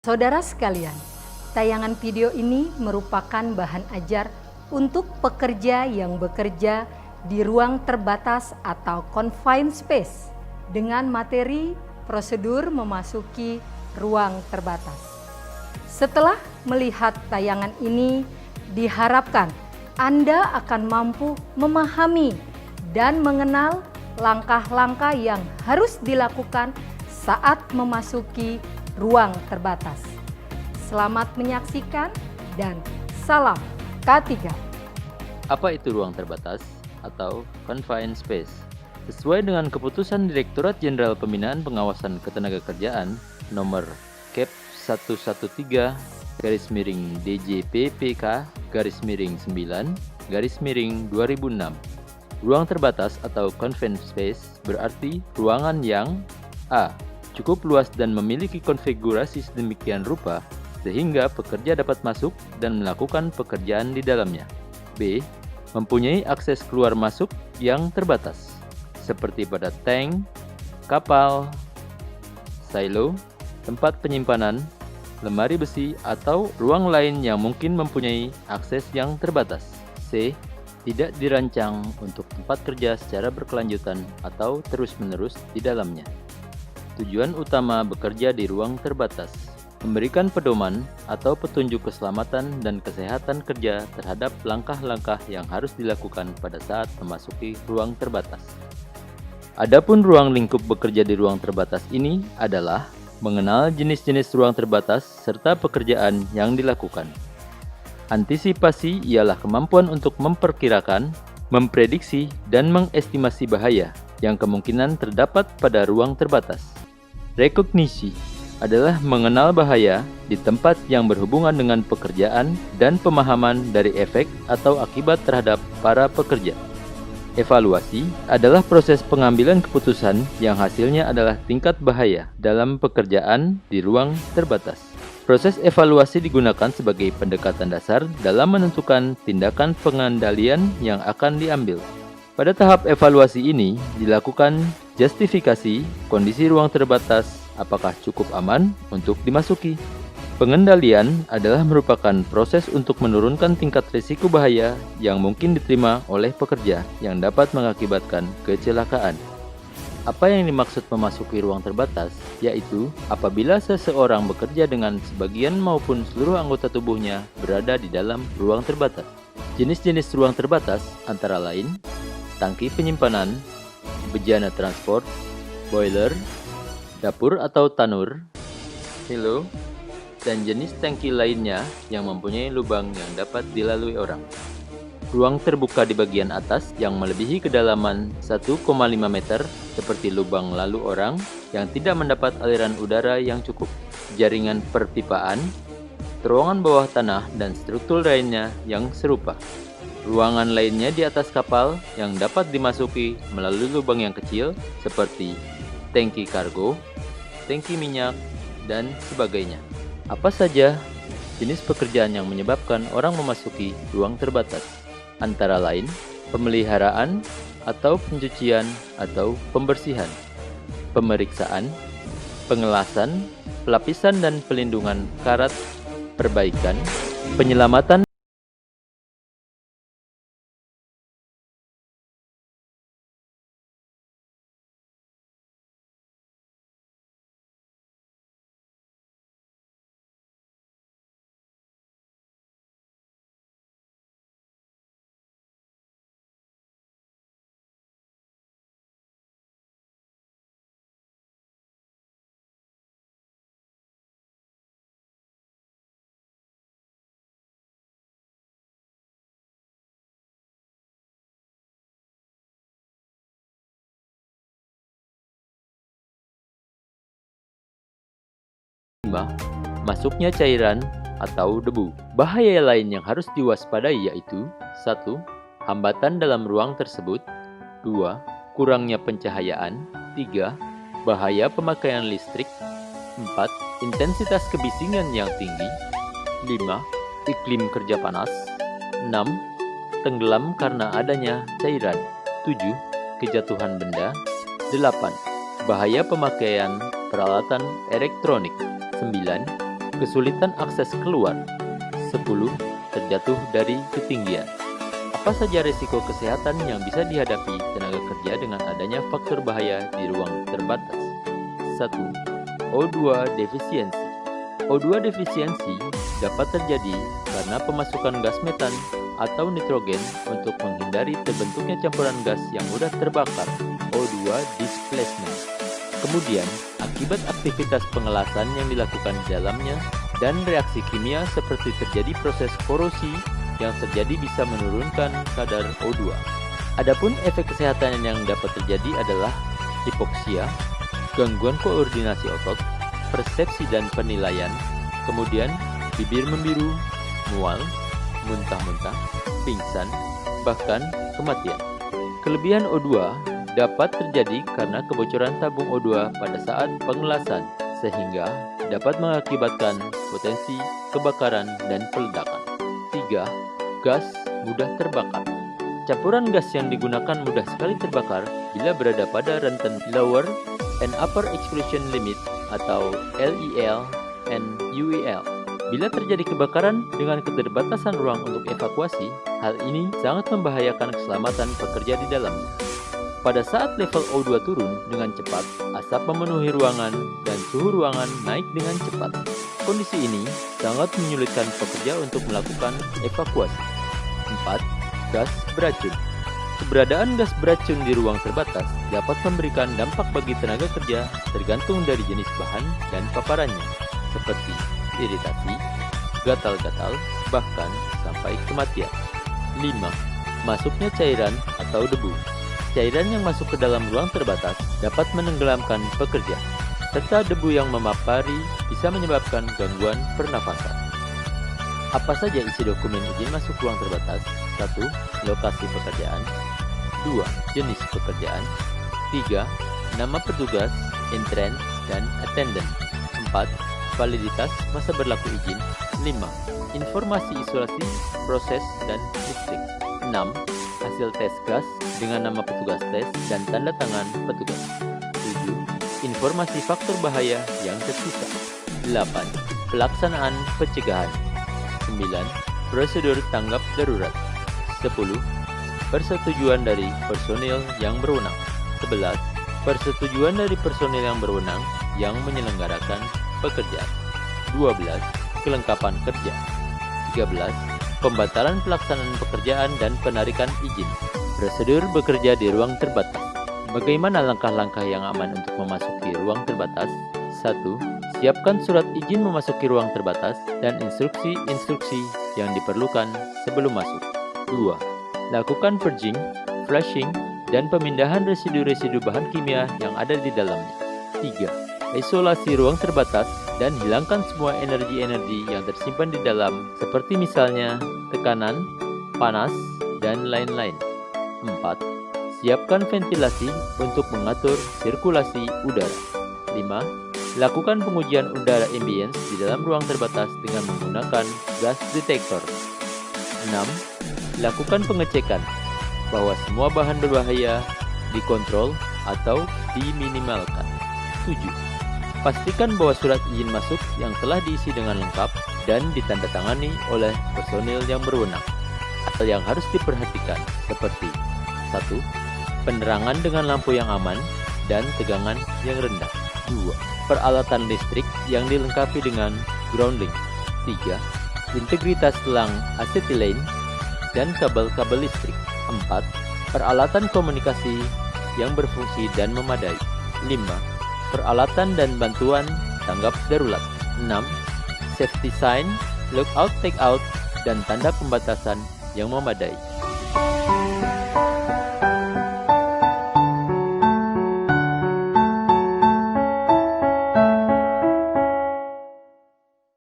Saudara sekalian, tayangan video ini merupakan bahan ajar untuk pekerja yang bekerja di ruang terbatas atau confined space dengan materi prosedur memasuki ruang terbatas. Setelah melihat tayangan ini, diharapkan Anda akan mampu memahami dan mengenal langkah-langkah yang harus dilakukan saat memasuki ruang terbatas. Selamat menyaksikan dan salam K3. Apa itu ruang terbatas atau confined space? Sesuai dengan keputusan Direktorat Jenderal Pembinaan Pengawasan Ketenagakerjaan nomor Kep 113/DJPPK/9/2006. Ruang terbatas atau confined space berarti ruangan yang A. Cukup luas dan memiliki konfigurasi sedemikian rupa sehingga pekerja dapat masuk dan melakukan pekerjaan di dalamnya. B. Mempunyai akses keluar masuk yang terbatas, seperti pada tank, kapal, silo, tempat penyimpanan, lemari besi, atau ruang lain yang mungkin mempunyai akses yang terbatas. C. Tidak dirancang untuk tempat kerja secara berkelanjutan atau terus-menerus di dalamnya. Tujuan utama bekerja di ruang terbatas: memberikan pedoman atau petunjuk keselamatan dan kesehatan kerja terhadap langkah-langkah yang harus dilakukan pada saat memasuki ruang terbatas. Adapun ruang lingkup bekerja di ruang terbatas ini adalah mengenal jenis-jenis ruang terbatas serta pekerjaan yang dilakukan. Antisipasi ialah kemampuan untuk memperkirakan, memprediksi, dan mengestimasi bahaya yang kemungkinan terdapat pada ruang terbatas. Rekognisi adalah mengenal bahaya di tempat yang berhubungan dengan pekerjaan dan pemahaman dari efek atau akibat terhadap para pekerja. Evaluasi adalah proses pengambilan keputusan yang hasilnya adalah tingkat bahaya dalam pekerjaan di ruang terbatas. Proses evaluasi digunakan sebagai pendekatan dasar dalam menentukan tindakan pengendalian yang akan diambil. Pada tahap evaluasi ini dilakukan justifikasi kondisi ruang terbatas apakah cukup aman untuk dimasuki. Pengendalian adalah merupakan proses untuk menurunkan tingkat risiko bahaya yang mungkin diterima oleh pekerja yang dapat mengakibatkan kecelakaan. Apa yang dimaksud memasuki ruang terbatas, yaitu apabila seseorang bekerja dengan sebagian maupun seluruh anggota tubuhnya berada di dalam ruang terbatas. Jenis-jenis ruang terbatas antara lain tangki penyimpanan, bejana transport, boiler, dapur atau tanur, silo, dan jenis tangki lainnya yang mempunyai lubang yang dapat dilalui orang. Ruang terbuka di bagian atas yang melebihi kedalaman 1,5 meter seperti lubang lalu orang yang tidak mendapat aliran udara yang cukup, jaringan perpipaan, terowongan bawah tanah, dan struktur lainnya yang serupa. Ruangan lainnya di atas kapal yang dapat dimasuki melalui lubang yang kecil seperti tangki kargo, tangki minyak, dan sebagainya. Apa saja jenis pekerjaan yang menyebabkan orang memasuki ruang terbatas? Antara lain, pemeliharaan atau pencucian atau pembersihan, pemeriksaan, pengelasan, pelapisan dan pelindungan karat, perbaikan, penyelamatan, masuknya cairan atau debu. Bahaya lain yang harus diwaspadai yaitu 1. Hambatan dalam ruang tersebut. 2. Kurangnya pencahayaan. 3. Bahaya pemakaian listrik. 4. Intensitas kebisingan yang tinggi. 5. Iklim kerja panas. 6. Tenggelam karena adanya cairan. 7. Kejatuhan benda. 8. Bahaya pemakaian peralatan elektronik. 9. kesulitan akses keluar. 10. Terjatuh dari ketinggian. Apa saja risiko kesehatan yang bisa dihadapi tenaga kerja dengan adanya faktor bahaya di ruang terbatas? 1. O2 defisiensi. O2 defisiensi dapat terjadi karena pemasukan gas metan atau nitrogen untuk menghindari terbentuknya campuran gas yang mudah terbakar, O2 displacement. Kemudian, akibat aktivitas pengelasan yang dilakukan di dalamnya dan reaksi kimia seperti terjadi proses korosi yang terjadi bisa menurunkan kadar O2. Adapun efek kesehatan yang dapat terjadi adalah hipoksia, gangguan koordinasi otot, persepsi dan penilaian, kemudian bibir membiru, mual, muntah-muntah, pingsan, bahkan kematian. Kelebihan O2 dapat terjadi karena kebocoran tabung O2 pada saat pengelasan, sehingga dapat mengakibatkan potensi kebakaran dan peledakan. 3. Gas mudah terbakar. Campuran gas yang digunakan mudah sekali terbakar bila berada pada rentan lower and upper exclusion limit atau LEL and UEL. Bila terjadi kebakaran dengan keterbatasan ruang untuk evakuasi, hal ini sangat membahayakan keselamatan pekerja di dalamnya. Pada saat level O2 turun dengan cepat, asap memenuhi ruangan dan suhu ruangan naik dengan cepat. Kondisi ini sangat menyulitkan pekerja untuk melakukan evakuasi. 4. Gas beracun. Keberadaan gas beracun di ruang terbatas dapat memberikan dampak bagi tenaga kerja tergantung dari jenis bahan dan paparannya, seperti iritasi, gatal-gatal, bahkan sampai kematian. 5. Masuknya cairan atau debu. Cairan yang masuk ke dalam ruang terbatas dapat menenggelamkan pekerja, serta debu yang memapari bisa menyebabkan gangguan pernafasan. Apa saja isi dokumen izin masuk ruang terbatas? 1. Lokasi pekerjaan. 2. Jenis pekerjaan. 3. Nama petugas, intern, dan attendant. 4. Validitas masa berlaku izin. 5. Informasi isolasi, proses, dan listrik. 6. Hasil tes gas dengan nama petugas tes dan tanda tangan petugas. 7. Informasi faktor bahaya yang tersisa. 8. Pelaksanaan pencegahan. 9. Prosedur tanggap darurat. 10. Persetujuan dari personil yang berwenang. 11. Persetujuan dari personil yang berwenang yang menyelenggarakan pekerjaan. 12. Kelengkapan kerja. 13. Pembatalan pelaksanaan pekerjaan dan penarikan izin. Prosedur bekerja di ruang terbatas. Bagaimana langkah-langkah yang aman untuk memasuki ruang terbatas? 1. Siapkan surat izin memasuki ruang terbatas dan instruksi-instruksi yang diperlukan sebelum masuk. 2. Lakukan purging, flushing, dan pemindahan residu-residu bahan kimia yang ada di dalamnya. 3. Isolasi ruang terbatas dan hilangkan semua energi-energi yang tersimpan di dalam, seperti misalnya tekanan, panas, dan lain-lain. 4. Siapkan ventilasi untuk mengatur sirkulasi udara. 5. Lakukan pengujian udara ambience di dalam ruang terbatas dengan menggunakan gas detector. 6. Lakukan pengecekan bahwa semua bahan berbahaya dikontrol atau diminimalkan. 7. Pastikan bahwa surat izin masuk yang telah diisi dengan lengkap dan ditandatangani oleh personil yang berwenang. Hal yang harus diperhatikan seperti 1. Penerangan dengan lampu yang aman dan tegangan yang rendah. 2. Peralatan listrik yang dilengkapi dengan grounding. 3. Integritas selang asetilane dan kabel-kabel listrik. 4. Peralatan komunikasi yang berfungsi dan memadai. 5. Peralatan dan bantuan tanggap darurat. 6. Safety sign, lookout, takeout, dan tanda pembatasan yang memadai.